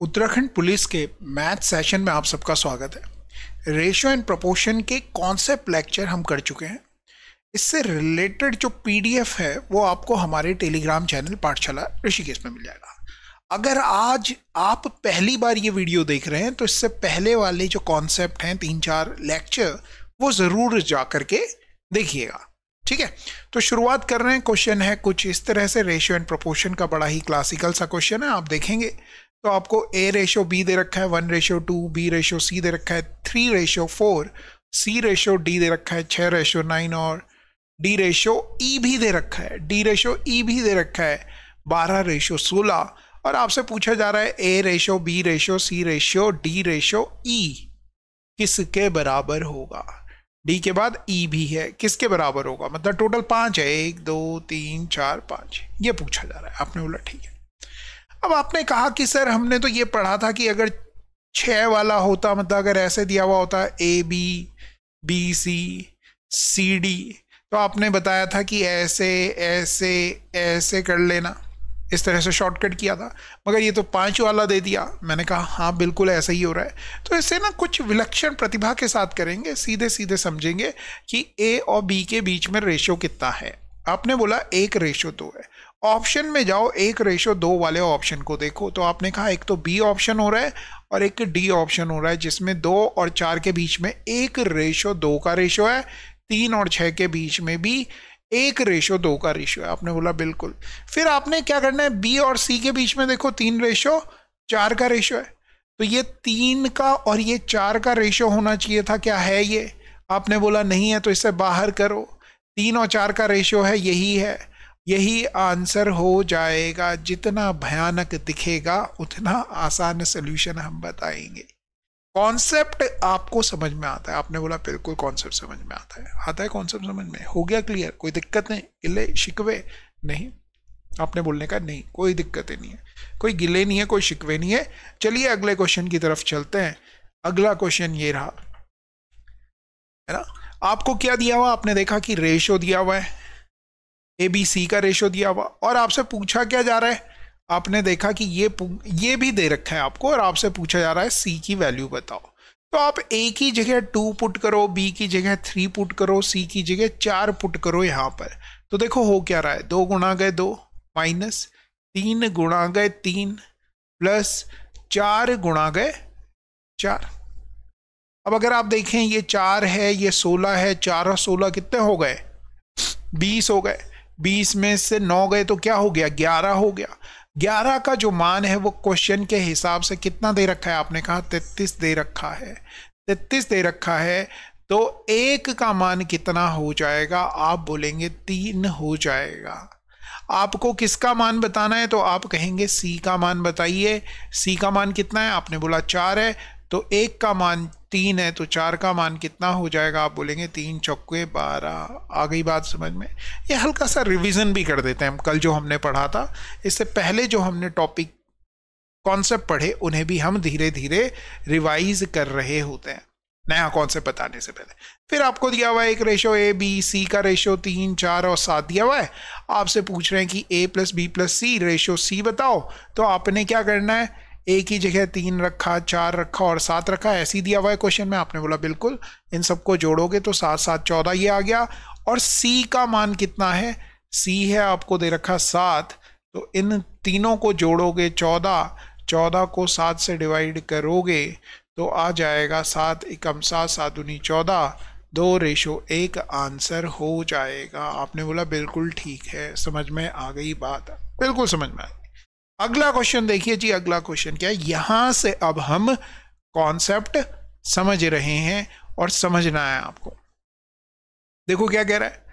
Uttarakhand police के math session में आप सबका स्वागत है। रेशियो एंड प्रोपोर्शन के कॉन्सेप्ट लेक्चर हम कर चुके हैं। इससे रिलेटेड जो पीडीएफ है वो आपको हमारे टेलीग्राम चैनल पाठशाला ऋषिकेश में मिल जाएगा। अगर आज आप पहली बार ये वीडियो देख रहे हैं तो इससे पहले वाले जो कॉन्सेप्ट हैं 3-4 लेक्चर वो ज़रूर जा करके देखिएगा, ठीक है। तो शुरुआत कर रहे हैं। क्वेश्चन है कुछ इस तरह से, रेशियो एंड प्रोपोर्शन का बड़ा ही क्लासिकल सा क्वेश्चन है। आप देखेंगे तो आपको A/B दे रखा है, 1/2, B/C दे रखा है, 3/4, C/D दे रखा है, 6/9 और D/E भी दे रखा है, D/E भी दे रखा है, 12/16 और आपसे पूछा जा रहा है A/B/C/D/E किसके बराबर होगा। D के बाद E भी है, किसके बराबर होगा, मतलब टोटल 5 है, 1 2 3 4 5, ये पूछा जा रहा है। आपने बोला ठीक है। अब आपने कहा कि सर हमने तो ये पढ़ा था कि अगर 6 वाला होता, मतलब अगर ऐसे दिया हुआ होता ABBCCD, तो आपने बताया था कि ऐसे ऐसे ऐसे कर लेना, इस तरह से शॉर्टकट किया था। मगर ये तो 5 वाला दे दिया। मैंने कहा हाँ बिल्कुल ऐसा ही हो रहा है। तो इससे ना कुछ विलक्षण प्रतिभा के साथ करेंगे, सीधे सीधे समझेंगे कि A और B के बीच में रेशियो कितना है। आपने बोला 1/2 है। ऑप्शन में जाओ, 1/2 वाले ऑप्शन को देखो तो आपने कहा एक तो B ऑप्शन हो रहा है और एक D ऑप्शन हो रहा है, जिसमें 2 और 4 के बीच में 1/2 का रेशियो है, 3 और 6 के बीच में भी 1/2 का रेशियो है। आपने बोला बिल्कुल। फिर आपने क्या करना है, B और C के बीच में देखो 3/4 का रेशियो है, तो ये 3 का और ये 4 का रेशियो होना चाहिए था। क्या है ये? आपने बोला नहीं है, तो इसे बाहर करो। 3 और 4 का रेशियो है, यही है, यही आंसर हो जाएगा। जितना भयानक दिखेगा उतना आसान सॉल्यूशन हम बताएंगे। कॉन्सेप्ट आपको समझ में आता है? आपने बोला बिल्कुल कॉन्सेप्ट समझ में आता है कॉन्सेप्ट समझ में। हो गया क्लियर? कोई दिक्कत नहीं, गिले शिकवे नहीं? आपने बोलने का नहीं, कोई दिक्कत नहीं है, कोई गिले नहीं है, कोई शिकवे नहीं है। चलिए अगले क्वेश्चन की तरफ चलते हैं। अगला क्वेश्चन ये रहा, है ना। आपको क्या दिया हुआ? आपने देखा कि रेशियो दिया हुआ है, ABC का रेशियो दिया हुआ, और आपसे पूछा क्या जा रहा है, आपने देखा कि ये भी दे रखा है आपको, और आपसे पूछा जा रहा है C की वैल्यू बताओ। तो आप A की जगह 2 पुट करो, B की जगह 3 पुट करो, C की जगह 4 पुट करो यहाँ पर। तो देखो हो क्या रहा है, 2 गुणा गए 2 माइनस 3 गुणा गए 3 प्लस 4 गुणा गए 4। अब अगर आप देखें ये 4 है, ये 16 है, 4 और 16 कितने हो गए? 20 हो गए। 20 में से 9 गए तो क्या हो गया? 11 हो गया। 11 का जो मान है वो क्वेश्चन के हिसाब से कितना दे रखा है? आपने कहा 33 दे रखा है। 33 दे रखा है तो 1 का मान कितना हो जाएगा? आप बोलेंगे 3 हो जाएगा। आपको किसका मान बताना है? तो आप कहेंगे C का मान बताइए। C का मान कितना है? आपने बोला 4 है, तो 1 का मान 3 है, तो 4 का मान कितना हो जाएगा? आप बोलेंगे 3 चौके 12। आ गई बात समझ में? ये हल्का सा रिवीजन भी कर देते हैं हम। कल जो हमने पढ़ा था, इससे पहले जो हमने टॉपिक कॉन्सेप्ट पढ़े उन्हें भी हम धीरे धीरे रिवाइज कर रहे होते हैं, नया कॉन्सेप्ट बताने से पहले। फिर आपको दिया हुआ है एक रेशियो ABC का रेशियो 3 4 और 7 दिया हुआ है। आपसे पूछ रहे हैं कि A+B+C रेशियो C बताओ। तो आपने क्या करना है, A की जगह 3 रखा, 4 रखा और 7 रखा, ऐसे ही दिया हुआ है क्वेश्चन में। आपने बोला बिल्कुल। इन सबको जोड़ोगे तो 7 7 14 ये आ गया। और C का मान कितना है? C है आपको दे रखा 7, तो इन तीनों को जोड़ोगे 14, 14 को 7 से डिवाइड करोगे तो आ जाएगा 7 एकम 7, 7 दूनी 14, 2/1 आंसर हो जाएगा। आपने बोला बिल्कुल ठीक है, समझ में आ गई बात? बिल्कुल समझ में आ गई। अगला क्वेश्चन देखिए जी। अगला क्वेश्चन क्या है? यहां से अब हम कॉन्सेप्ट समझ रहे हैं और समझना है आपको। देखो क्या कह रहा है,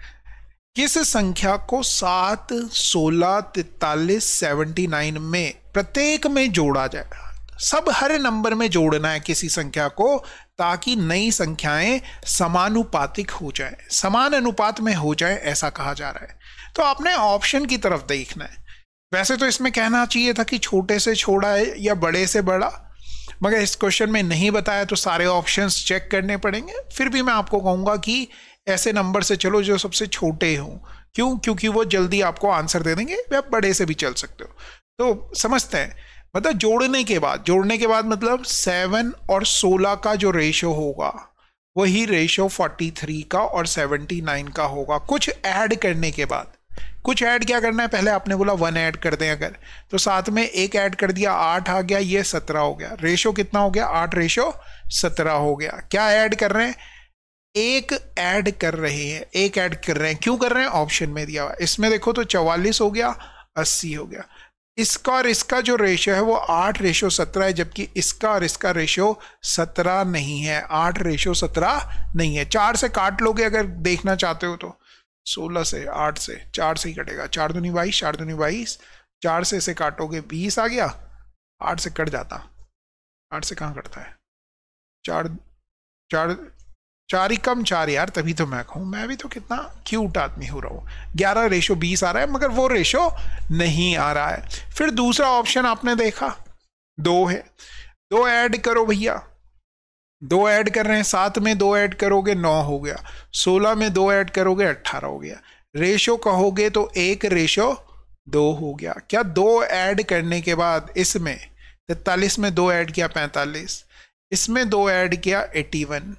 किस संख्या को 7 16 43 79 में प्रत्येक में जोड़ा जाएगा? सब हर नंबर में जोड़ना है किसी संख्या को, ताकि नई संख्याएं समानुपातिक हो जाए, समान अनुपात में हो जाए, ऐसा कहा जा रहा है। तो आपने ऑप्शन की तरफ देखना है। वैसे तो इसमें कहना चाहिए था कि छोटे से छोटा है या बड़े से बड़ा, मगर इस क्वेश्चन में नहीं बताया तो सारे ऑप्शंस चेक करने पड़ेंगे। फिर भी मैं आपको कहूँगा कि ऐसे नंबर से चलो जो सबसे छोटे हों। क्यों? क्योंकि वो जल्दी आपको आंसर दे देंगे। आप बड़े से भी चल सकते हो। तो समझते हैं मतलब जोड़ने के बाद मतलब 7 और 16 का जो रेशो होगा वही रेशो 43 का और 79 का होगा। कुछ ऐड करने के बाद, कुछ ऐड क्या करना है, पहले आपने बोला 1 ऐड कर दें अगर, तो साथ में 1 ऐड कर दिया, 8 आ गया, ये 17 हो गया। रेशो कितना हो गया, 8 रेशो 17 हो गया। क्या ऐड कर रहे हैं, एक ऐड कर रहे हैं, एक ऐड कर रहे हैं। क्यों कर रहे हैं, ऑप्शन में दिया हुआ। इसमें देखो तो 44 हो गया, 80 हो गया। इसका और इसका जो रेशो है वो 8 रेशो 17 है, जबकि इसका और इसका रेशो 17 नहीं है, 8 रेशो 17 नहीं है। 4 से काट लोगे अगर देखना चाहते हो तो, 16 से 8 से 4 से ही कटेगा, 4 दूनी 22, 4 दूनी 22, 4 से इसे काटोगे 20 आ गया, 8 से कट जाता, 8 से कहाँ कटता है, 4 ही कम 4 यार, तभी तो मैं कहूँ, मैं भी तो कितना क्यूट आदमी हो रहा हूँ। 11 रेशो 20 आ रहा है, मगर वो रेशो नहीं आ रहा है। फिर दूसरा ऑप्शन आपने देखा 2 है, 2 ऐड करो भैया, 2 ऐड कर रहे हैं, 7 में 2 ऐड करोगे 9 हो गया, 16 में 2 ऐड करोगे 18 हो गया। रेशो कहोगे तो 1 रेशो 2 हो गया। क्या 2 ऐड करने के बाद इसमें 43 में 2 ऐड किया 45, इसमें 2 ऐड किया 81,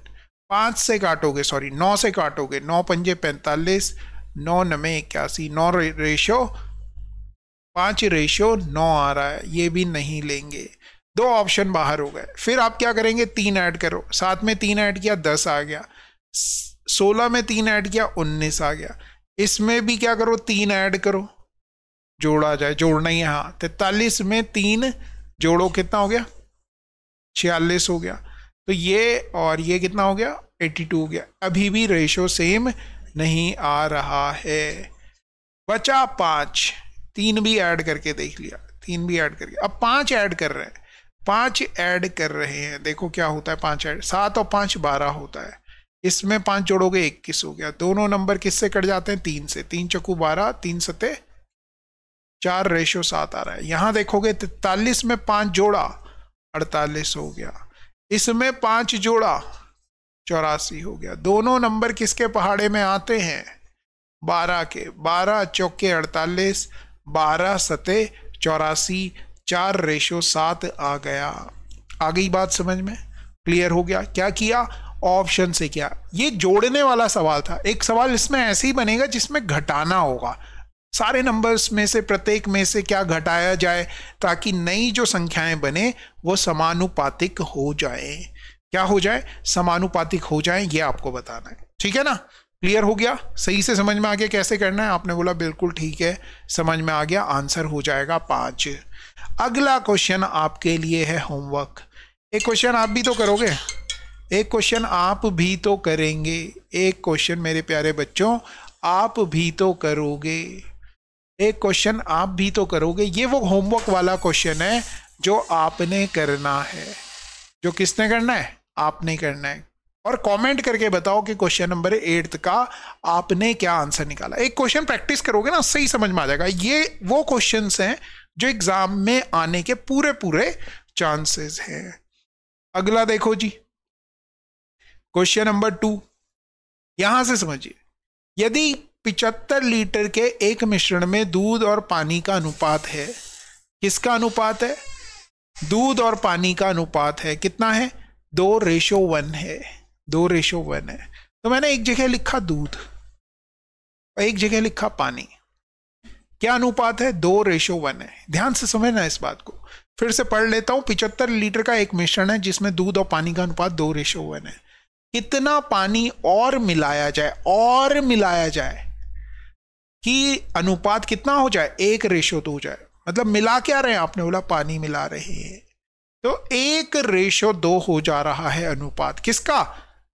5 से काटोगे, सॉरी 9 से काटोगे, 9 पंजे 45, 9 नमे 81, 9 रेशो 5 रेशो 9 आ रहा है, ये भी नहीं लेंगे। 2 ऑप्शन बाहर हो गए। फिर आप क्या करेंगे, 3 ऐड करो, 7 में 3 ऐड किया 10 आ गया, 16 में 3 ऐड किया 19 आ गया। इसमें भी क्या करो, 3 ऐड करो, जोड़ा जाए, जोड़ना ही है, हाँ। 43 में 3 जोड़ो, कितना हो गया, 46 हो गया। तो ये और ये कितना हो गया, 82 हो गया। अभी भी रेशो सेम नहीं आ रहा है। बचा 5, 3 भी ऐड करके देख लिया, 3 भी ऐड करके, अब 5 ऐड कर रहे हैं, 5 ऐड कर रहे हैं। देखो क्या होता है, 5 ऐड, 7 और 5 12 होता है। इसमें 5 जोड़ोगे 21 हो गया। दोनों नंबर किससे कट जाते हैं, 3 से, 3 चक्कू 12, 3 सते 4 रेशो 7 आ रहा है। यहां देखोगे 43 में 5 जोड़ा 48 हो गया, इसमें 5 जोड़ा 84 हो गया। दोनों नंबर किसके पहाड़े में आते हैं, 12 के, 12 चौके 48, 12 सते 84, 4 रेशो 7 आ गया। आ गई बात समझ में, क्लियर हो गया। क्या किया, ऑप्शन से किया। ये जोड़ने वाला सवाल था। एक सवाल इसमें ऐसे ही बनेगा जिसमें घटाना होगा, सारे नंबर्स में से प्रत्येक में से क्या घटाया जाए ताकि नई जो संख्याएं बने वो समानुपातिक हो जाए। क्या हो जाए, समानुपातिक हो जाए, ये आपको बताना है। ठीक है ना, क्लियर हो गया, सही से समझ में आ गया कैसे करना है। आपने बोला बिल्कुल ठीक है, समझ में आ गया, आंसर हो जाएगा 5। अगला क्वेश्चन आपके लिए है होमवर्क। एक क्वेश्चन आप भी तो करोगे, एक क्वेश्चन आप भी तो करेंगे, एक क्वेश्चन मेरे प्यारे बच्चों आप भी तो करोगे, एक क्वेश्चन आप भी तो करोगे। ये वो होमवर्क वाला क्वेश्चन है जो आपने करना है। जो किसने करना है, आपने करना है। और कमेंट करके बताओ कि क्वेश्चन नंबर 8 का आपने क्या आंसर निकाला। एक क्वेश्चन प्रैक्टिस करोगे ना, सही समझ में आ जाएगा। ये वो क्वेश्चंस हैं जो एग्जाम में आने के पूरे पूरे चांसेस हैं। अगला देखो जी, क्वेश्चन नंबर 2, यहां से समझिए। यदि 75 लीटर के एक मिश्रण में दूध और पानी का अनुपात है, किसका अनुपात है, दूध और पानी का अनुपात है, कितना है, 2:1 है, 2:1 है। तो मैंने एक जगह लिखा दूध और एक जगह लिखा पानी। क्या अनुपात है, 2:1 है। ध्यान से समझना इस बात को, फिर से पढ़ लेता हूं। 75 लीटर का एक मिश्रण है जिसमें दूध और पानी का अनुपात 2:1 है। कितना पानी और मिलाया जाए कि अनुपात कितना हो जाए, 1:2 हो जाए। मतलब मिला क्या रहे हैं, आपने बोला पानी मिला रहे हैं, तो 1:2 हो जा रहा है अनुपात, किसका,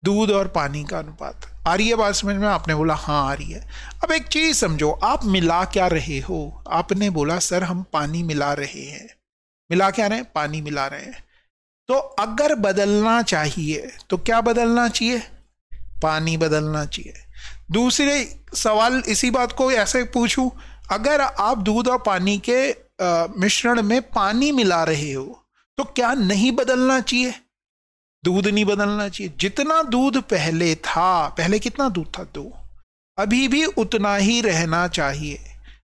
दूध और पानी का अनुपात। आ रही है बात समझ में, आपने बोला हाँ आ रही है। अब एक चीज समझो, आप मिला क्या रहे हो, आपने बोला सर हम पानी मिला रहे हैं। मिला क्या रहे हैं, पानी मिला रहे हैं। तो अगर बदलना चाहिए तो क्या बदलना चाहिए, पानी बदलना चाहिए। दूसरे सवाल इसी बात को ऐसे पूछूं, अगर आप दूध और पानी के मिश्रण में पानी मिला रहे हो तो क्या नहीं बदलना चाहिए, दूध नहीं बदलना चाहिए। जितना दूध पहले था, पहले कितना दूध था, 2, अभी भी उतना ही रहना चाहिए।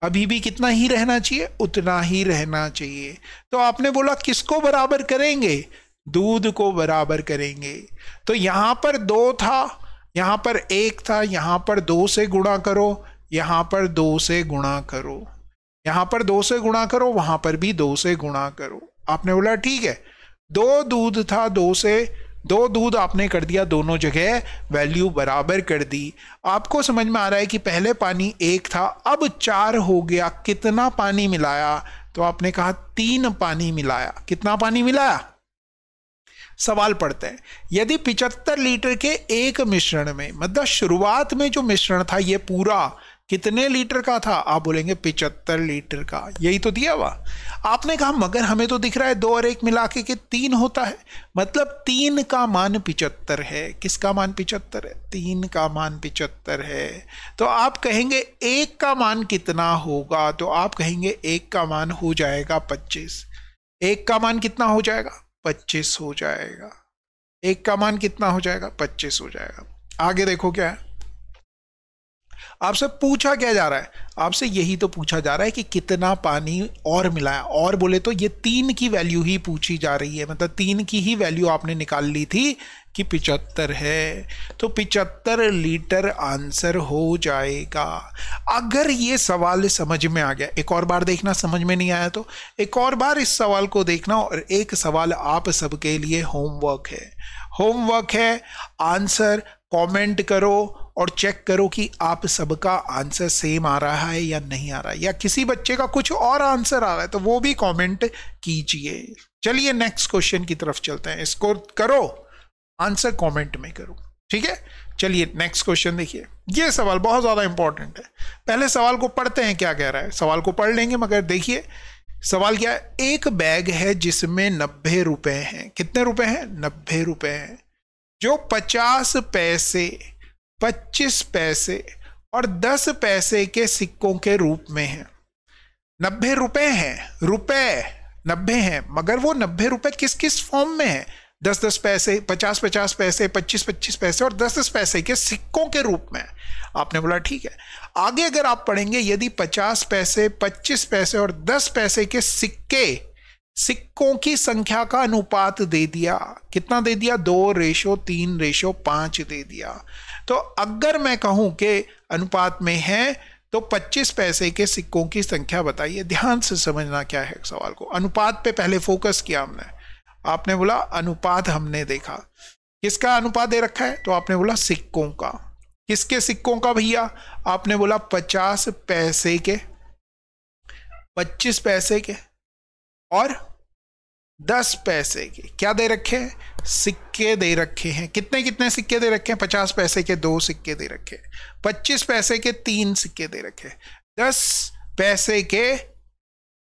अभी भी कितना ही रहना चाहिए, उतना ही रहना चाहिए। तो आपने बोला किसको बराबर करेंगे, दूध को बराबर करेंगे। तो यहां पर 2 था, यहां पर 1 था, यहां पर 2 से गुणा करो, यहां पर 2 से गुणा करो, यहां पर 2 से गुणा करो, वहां पर भी 2 से गुणा करो। आपने बोला ठीक है, 2 दूध था, 2 दूध आपने कर दिया, दोनों जगह वैल्यू बराबर कर दी। आपको समझ में आ रहा है कि पहले पानी 1 था, अब 4 हो गया। कितना पानी मिलाया, तो आपने कहा 3 पानी मिलाया। कितना पानी मिलाया, सवाल पढ़ते हैं। यदि 75 लीटर के एक मिश्रण में, मतलब शुरुआत में जो मिश्रण था ये पूरा कितने लीटर का था, आप बोलेंगे 75 लीटर का, यही तो दिया हुआ। आपने कहा मगर हमें तो दिख रहा है 2 और 1 मिला के 3 होता है, मतलब 3 का मान 75 है। किसका मान 75 है, 3 का मान 75 है। तो आप कहेंगे 1 का मान कितना होगा, तो आप कहेंगे 1 का मान हो जाएगा 25। 1 का मान कितना हो जाएगा, 25 हो जाएगा। 1 का मान कितना हो जाएगा, 25 हो जाएगा। आगे देखो क्या है, आपसे पूछा क्या जा रहा है, आपसे यही तो पूछा जा रहा है कि कितना पानी और मिलाया। और बोले तो ये 3 की वैल्यू ही पूछी जा रही है, मतलब 3 की ही वैल्यू आपने निकाल ली थी कि 75 है। तो 75 लीटर आंसर हो जाएगा। अगर ये सवाल समझ में आ गया, एक और बार देखना, समझ में नहीं आया तो एक और बार इस सवाल को देखना। और एक सवाल आप सबके लिए होमवर्क है, आंसर कमेंट करो और चेक करो कि आप सबका आंसर सेम आ रहा है या नहीं आ रहा है, या किसी बच्चे का कुछ और आंसर आ रहा है तो वो भी कमेंट कीजिए। चलिए नेक्स्ट क्वेश्चन की तरफ चलते हैं। इसको करो, आंसर कमेंट में करो, ठीक है। चलिए नेक्स्ट क्वेश्चन देखिए, ये सवाल बहुत ज्यादा इंपॉर्टेंट है। पहले सवाल को पढ़ते हैं, क्या कह रहा है, सवाल को पढ़ लेंगे मगर देखिए सवाल क्या है। एक बैग है जिसमें 90 रुपए हैं। कितने रुपए हैं, 90 रुपए हैं, जो 50 पैसे, 25 पैसे और 10 पैसे के सिक्कों के रूप में है। 90 रुपए हैं, रुपए 90 हैं, मगर वो 90 रुपए किस किस फॉर्म में है, 10-10 पैसे, 50-50 पैसे, 25-25 पैसे और 10-10 पैसे के सिक्कों के रूप में। आपने बोला ठीक है। आगे अगर आप पढ़ेंगे, यदि 50 पैसे, 25 पैसे और 10 पैसे के सिक्कों की संख्या का अनुपात दे दिया, कितना दे दिया, 2:3:5 दे दिया। तो अगर मैं कहूं कि अनुपात में है तो 25 पैसे के सिक्कों की संख्या बताइए। ध्यान से समझना क्या है सवाल को। अनुपात पे पहले फोकस किया हमने, आपने बोला अनुपात हमने देखा, किसका अनुपात दे रखा है, तो आपने बोला सिक्कों का। किसके सिक्कों का भैया, आपने बोला 50 पैसे के, 25 पैसे के और 10 पैसे के। क्या दे रखे हैं, सिक्के दे रखे हैं। कितने कितने सिक्के दे रखे हैं, 50 पैसे के 2 सिक्के दे रखे, 25 पैसे के 3 सिक्के दे रखे, 10 पैसे के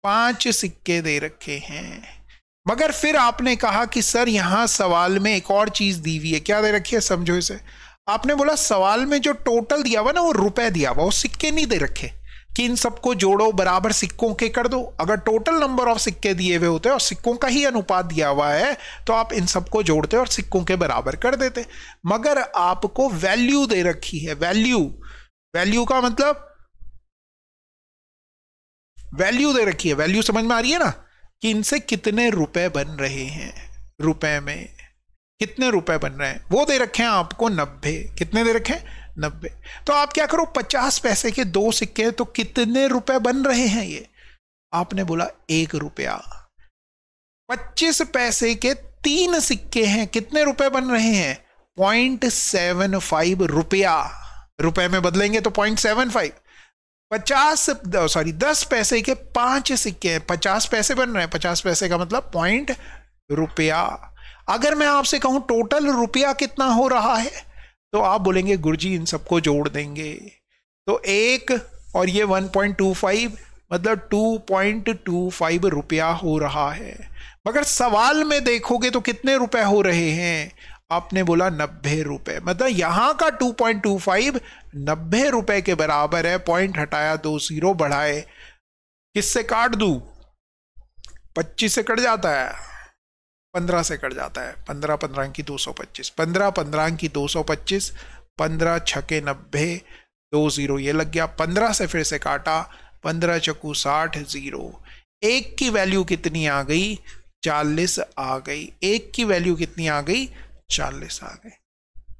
5 सिक्के दे रखे हैं। मगर फिर आपने कहा कि सर यहां सवाल में एक और चीज दी हुई है। क्या दे रखी है, समझो इसे। आपने बोला सवाल में जो टोटल दिया हुआ ना वो रुपए दिया हुआ, वो सिक्के नहीं दे रखे कि इन सबको जोड़ो बराबर सिक्कों के कर दो। अगर टोटल नंबर ऑफ सिक्के दिए हुए होते और सिक्कों का ही अनुपात दिया हुआ है तो आप इन सबको जोड़ते और सिक्कों के बराबर कर देते। मगर आपको वैल्यू दे रखी है, वैल्यू का मतलब वैल्यू दे रखी है। वैल्यू समझ में आ रही है ना, कि इनसे कितने रुपए बन रहे हैं, रुपए में कितने रुपए बन रहे हैं, वो दे रखे हैं आपको 90। कितने दे रखे हैं, 90। तो आप क्या करो, 50 पैसे के 2 सिक्के तो कितने रुपए बन रहे हैं ये, आपने बोला 1 रुपया। 25 पैसे के 3 सिक्के हैं, कितने रुपए बन रहे हैं, 0.75 रुपया। रुपए में बदलेंगे तो 0.75। 10 पैसे के 5 सिक्के हैं, 50 पैसे बन रहे हैं, 50 पैसे का मतलब रुपया। अगर मैं आपसे कहूं टोटल रुपया कितना हो रहा है तो आप बोलेंगे गुरुजी इन सबको जोड़ देंगे तो 1 और ये 1.25 मतलब 2.25 रुपया हो रहा है। मगर सवाल में देखोगे तो कितने रुपए हो रहे हैं, आपने बोला 90 रुपए। मतलब यहां का 2.25 90 रुपए के बराबर है। पॉइंट हटाया, 2 0 बढ़ाए, किससे काट दूं, 25 से कट जाता है, 15 से कट जाता है। 15 15 की 225, 15 15 की 225, 15 6 90, 2 0 ये लग गया। 15 से फिर से काटा, 15 चक्कू 60, 0। 1 की वैल्यू कितनी आ गई? 40 आ गई। 1 की वैल्यू कितनी आ गई? 40 आ गई।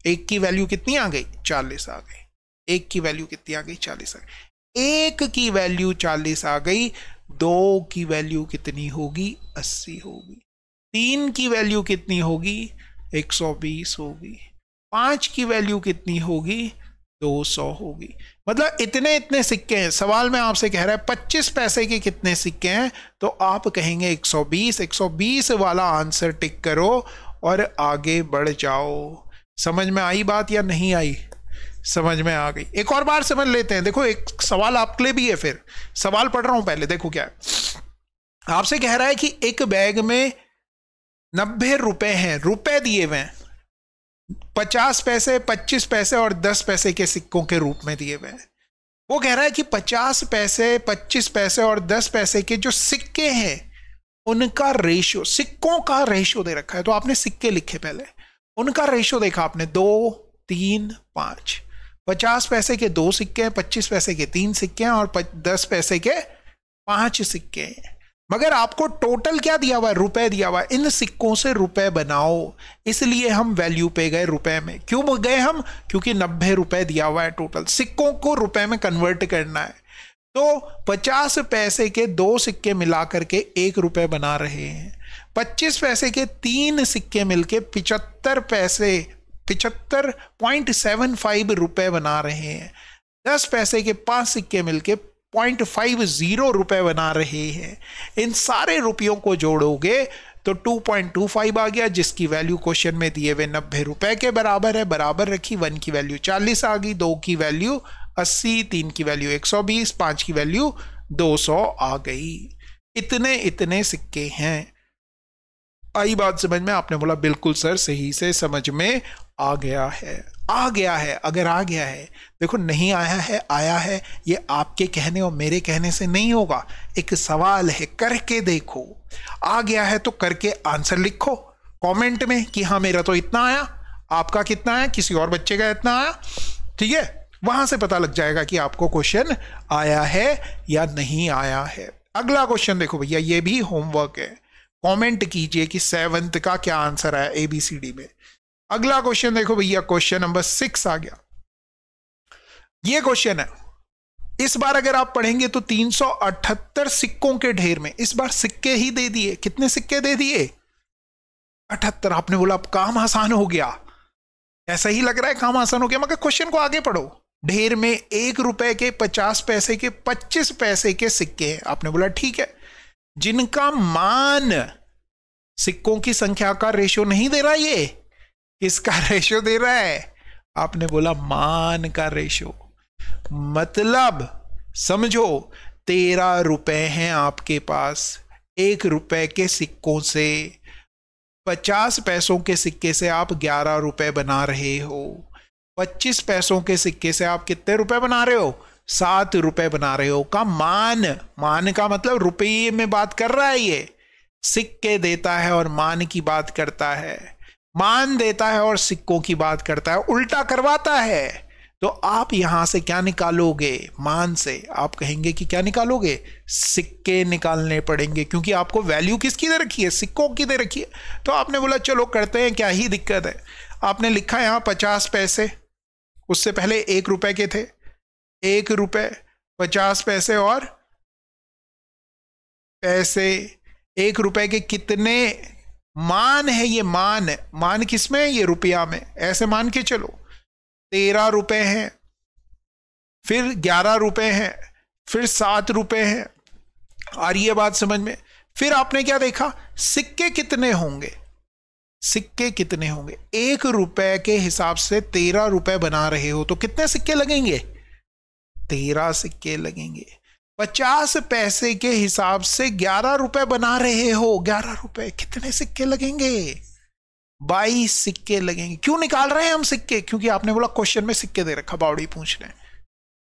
1 की वैल्यू कितनी आ गई? 40 आ गई। 1 की वैल्यू कितनी आ गई? 40 आ गई। 1 की वैल्यू 40 आ गई। 2 की वैल्यू कितनी होगी? 80 होगी। 3 की वैल्यू कितनी होगी? 120 होगी। 5 की वैल्यू कितनी होगी? 200 होगी। मतलब इतने इतने सिक्के हैं। सवाल में आपसे कह रहा है 25 पैसे के कितने सिक्के हैं, तो आप कहेंगे 120। 120 वाला आंसर टिक करो और आगे बढ़ जाओ। समझ में आई बात या नहीं आई? समझ में आ गई। एक और बार समझ लेते हैं। देखो एक सवाल आपके लिए भी है, फिर सवाल पढ़ रहा हूं पहले। देखो क्या है, आपसे कह रहा है कि एक बैग में 90 रुपए हैं, रुपए दिए हुए हैं, 50 पैसे, 25 पैसे और 10 पैसे के सिक्कों के रूप में दिए हुए हैं। वो कह रहा है कि 50 पैसे, 25 पैसे और 10 पैसे के जो सिक्के हैं उनका रेशियो, सिक्कों का रेशियो दे रखा है। तो आपने सिक्के लिखे पहले, उनका रेशियो देखा आपने 2, 3, 5। 50 पैसे के 2 सिक्के हैं, 25 पैसे के 3 सिक्के हैं और 10 पैसे के 5 सिक्के हैं। मगर आपको टोटल क्या दिया हुआ है? रुपए दिया हुआ है। इन सिक्कों से रुपए बनाओ। इसलिए हम वैल्यू पे गए रुपए में। क्यों गए हम? क्योंकि 90 रुपए दिया हुआ है टोटल। सिक्कों को रुपए में कन्वर्ट करना है। तो 50 पैसे के 2 सिक्के मिलाकर के 1 रुपए बना रहे हैं। 25 पैसे के 3 सिक्के मिलके 75 पैसे, 75.75 रुपए बना रहे हैं। 10 पैसे के 5 सिक्के मिलके 0.50 रुपए बना रहे हैं। इन सारे रुपयों को जोड़ोगे तो 2.25 आ गया, जिसकी वैल्यू क्वेश्चन में दिए हुए 90 रुपए के बराबर है। बराबर रखी। 1 की वैल्यू 40 आ गई, 2 की वैल्यू 80, 3 की वैल्यू 120, 5 की वैल्यू 200 आ गई। इतने इतने सिक्के हैं। आई बात समझ में? आपने बोला बिल्कुल सर, सही से समझ में आ गया है। आ गया है, अगर आ गया है, देखो नहीं आया है, आया है, ये आपके कहने और मेरे कहने से नहीं होगा। एक सवाल है, करके देखो। आ गया है तो करके आंसर लिखो कमेंट में कि हाँ मेरा तो इतना आया, आपका कितना है, किसी और बच्चे का इतना आया। ठीक है, वहां से पता लग जाएगा कि आपको क्वेश्चन आया है या नहीं आया है। अगला क्वेश्चन देखो भैया, ये भी होमवर्क है। कमेंट कीजिए कि 7th का क्या आंसर आया ABCD में। अगला क्वेश्चन देखो भैया, क्वेश्चन नंबर 6 आ गया। ये क्वेश्चन है, इस बार अगर आप पढ़ेंगे तो 378 सिक्कों के ढेर में, इस बार सिक्के ही दे दिए। कितने सिक्के दे दिए? 78। आपने बोला अब काम आसान हो गया। ऐसा ही लग रहा है काम आसान हो गया, मगर क्वेश्चन को आगे पढ़ो। ढेर में 1 रुपए के, 50 पैसे के, 25 पैसे के सिक्के हैं। आपने बोला ठीक है, जिनका मान सिक्कों की संख्या का रेशियो नहीं दे रहा, ये किसका रेशियो दे रहा है? आपने बोला मान का रेशियो। मतलब समझो 13 रुपए हैं आपके पास 1 रुपए के सिक्कों से। 50 पैसों के सिक्के से आप 11 रुपए बना रहे हो। 25 पैसों के सिक्के से आप कितने रुपए बना रहे हो? 7 रुपए बना रहे हो। का मान, मान का मतलब रुपये में बात कर रहा है। ये सिक्के देता है और मान की बात करता है, मान देता है और सिक्कों की बात करता है, उल्टा करवाता है। तो आप यहां से क्या निकालोगे? मान से आप कहेंगे कि क्या निकालोगे? सिक्के निकालने पड़ेंगे, क्योंकि आपको वैल्यू किसकी दे रखी है? सिक्कों की दे रखी है। तो आपने बोला चलो करते हैं, क्या ही दिक्कत है। आपने लिखा यहां 50 पैसे, उससे पहले 1 रुपए के थे। 1 रुपए, 50 पैसे और पैसे। 1 रुपए के कितने मान है? ये मान, मान किसमें है? ये रुपया में। ऐसे मान के चलो 13 रुपए हैं, फिर 11 रुपए हैं, फिर 7 रुपए हैं। आ रही है बात समझ में? फिर आपने क्या देखा? सिक्के कितने होंगे? सिक्के कितने होंगे? 1 रुपए के हिसाब से 13 रुपए बना रहे हो तो कितने सिक्के लगेंगे? 13 सिक्के लगेंगे। 50 पैसे के हिसाब से 11 रुपए बना रहे हो, 11 रुपए, कितने सिक्के लगेंगे? 22 सिक्के लगेंगे। क्यों निकाल रहे हैं हम सिक्के? क्योंकि आपने बोला क्वेश्चन में सिक्के दे रखा, बावड़ी पूछने,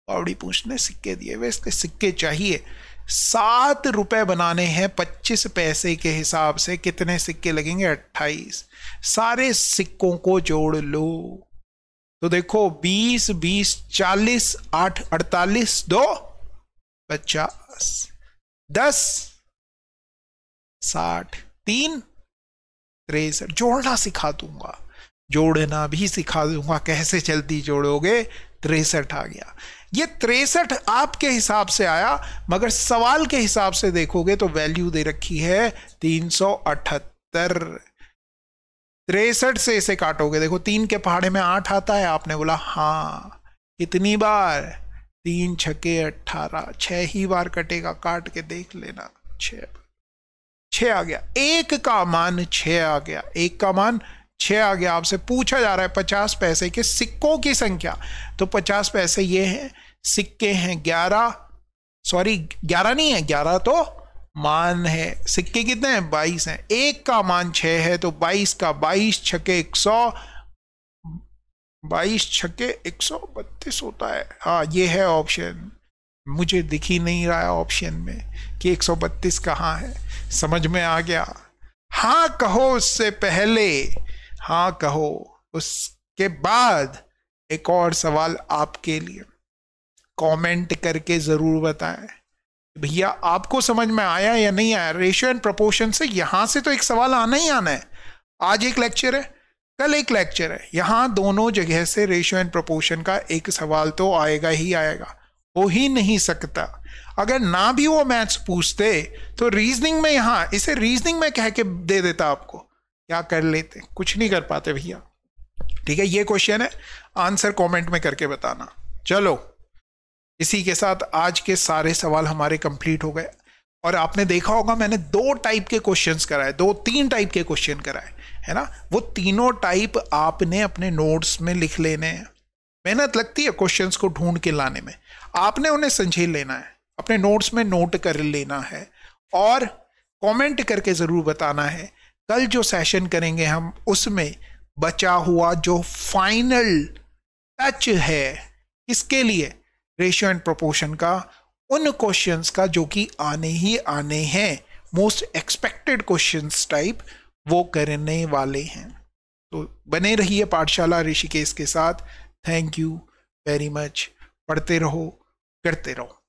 बावड़ी पूछने सिक्के दिए हुए, इसलिए सिक्के चाहिए। 7 रुपए बनाने हैं 25 पैसे के हिसाब से, कितने सिक्के लगेंगे? 28। सारे सिक्कों को जोड़ लो तो देखो 20, 20, 40, 8, 48, 2, 50, 10, 60, 3, 63। जोड़ना सिखा दूंगा, जोड़ना भी सिखा दूंगा, कैसे जल्दी जोड़ोगे। 63 आ गया। ये 63 आपके हिसाब से आया, मगर सवाल के हिसाब से देखोगे तो वैल्यू दे रखी है 378। 63 से इसे काटोगे, देखो 3 के पहाड़े में 8 आता है, आपने बोला हाँ। कितनी बार? 3 छके 18, 6 ही बार कटेगा, काट के देख लेना। 6 आ गया। 1 का मान 6 आ गया, 1 का मान 6 आ गया। आपसे पूछा जा रहा है 50 पैसे के सिक्कों की संख्या, तो 50 पैसे ये हैं, सिक्के हैं 11, सॉरी 11 नहीं है, 11 तो मान है। सिक्के कितने हैं? 22 हैं। 1 का मान 6 है, तो 22 का 22 छके 100, 22 छके 132 होता है। हाँ, ये है ऑप्शन। मुझे दिख ही नहीं रहा है ऑप्शन में कि 132 कहाँ है। समझ में आ गया? हाँ कहो उससे पहले, हाँ कहो। उसके बाद एक और सवाल आपके लिए, कमेंट करके जरूर बताएं भैया आपको समझ में आया या नहीं आया। रेशियो एंड प्रोपोर्शन से यहां से तो एक सवाल आना ही आना है। आज एक लेक्चर है, कल एक लेक्चर है, यहां दोनों जगह से रेशियो एंड प्रोपोर्शन का एक सवाल तो आएगा ही आएगा, हो ही नहीं सकता। अगर ना भी वो मैथ्स पूछते तो रीजनिंग में, यहां इसे रीजनिंग में कह के दे देता आपको, क्या कर लेते? कुछ नहीं कर पाते भैया। ठीक है, ये क्वेश्चन है, आंसर कमेंट में करके बताना। चलो, इसी के साथ आज के सारे सवाल हमारे कंप्लीट हो गए। और आपने देखा होगा मैंने 2 टाइप के क्वेश्चंस कराए, 2-3 टाइप के क्वेश्चन कराए, है ना। वो तीनों टाइप आपने अपने नोट्स में लिख लेने हैं। मेहनत लगती है क्वेश्चंस को ढूंढ के लाने में, आपने उन्हें समझे लेना है, अपने नोट्स में नोट कर लेना है और कमेंट करके जरूर बताना है। कल जो सेशन करेंगे हम, उसमें बचा हुआ जो फाइनल टच है इसके लिए रेशियो एंड प्रोपोर्शन का, उन क्वेश्चंस का जो कि आने ही आने हैं, मोस्ट एक्सपेक्टेड क्वेश्चंस टाइप, वो करने वाले हैं। तो बने रहिए पाठशाला ऋषिकेश के साथ। Thank you very much. पढ़ते रहो, करते रहो।